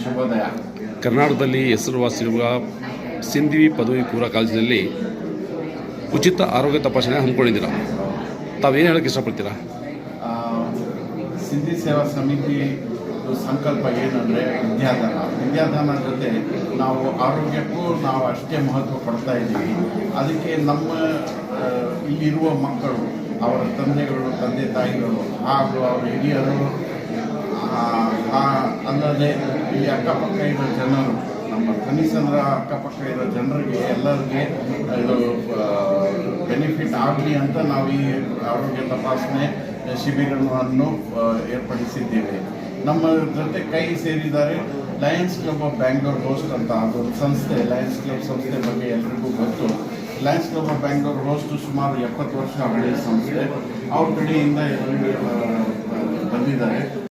ಶುಭೋದಯ. ಕರ್ನಾಟಕದಲ್ಲಿ ಹೆಸರುವಾಸಿರುವ ಸಿಂಧಿ ಪದವಿ ಪೂರ್ವ ಕಾಲೇಜಿನಲ್ಲಿ ಉಚಿತ ಆರೋಗ್ಯ ತಪಾಸಣೆ ಹಮ್ಮಿಕೊಂಡಿದ್ದೀರಾ. ತಾವೇನು ಹೇಳೋಕ್ಕೆ ಇಷ್ಟಪಡ್ತೀರಾ? ಸಿಂಧಿ ಸೇವಾ ಸಮಿತಿ ಸಂಕಲ್ಪ ಏನಂದರೆ ವಿದ್ಯಾದಾನ ಜೊತೆ ನಾವು ಆರೋಗ್ಯಕ್ಕೂ ನಾವು ಅಷ್ಟೇ ಮಹತ್ವ ಕೊಡ್ತಾ ಇದ್ದೀವಿ. ಅದಕ್ಕೆ ನಮ್ಮ ಇಲ್ಲಿರುವ ಮಕ್ಕಳು, ಅವರ ತಂದೆ ತಾಯಿಗಳು ಹಾಗೂ ಅವರ ಹಿರಿಯರು, ಅಲ್ಲದೆ ಇಲ್ಲಿ ಅಕ್ಕಪಕ್ಕ ಇರೋ ಜನರು, ನಮ್ಮ ಕನಿಸಂದ್ರ ಅಕ್ಕಪಕ್ಕ ಇರೋ ಜನರಿಗೆ ಎಲ್ಲರಿಗೆ ಇದು ಬೆನಿಫಿಟ್ ಆಗಲಿ ಅಂತ ನಾವು ಈ ಆರೋಗ್ಯ ತಪಾಸಣೆ ಶಿಬಿರವನ್ನು ಏರ್ಪಡಿಸಿದ್ದೇವೆ. ನಮ್ಮ ಜೊತೆ ಕೈ ಸೇರಿದ್ದಾರೆ Lions club of Bangalore host ಅಂತ ಅದೊಂದು ಸಂಸ್ಥೆ. ಲಯನ್ಸ್ ಕ್ಲಬ್ ಸಂಸ್ಥೆ ಬಗ್ಗೆ ಎಲ್ರಿಗೂ ಗೊತ್ತು. Lions club of Bangalore host ಸುಮಾರು 70 ವರ್ಷ ಹಳೆಯ ಸಂಸ್ಥೆ. ಅವ್ರ ಕಡೆಯಿಂದ ಬಂದಿದ್ದಾರೆ.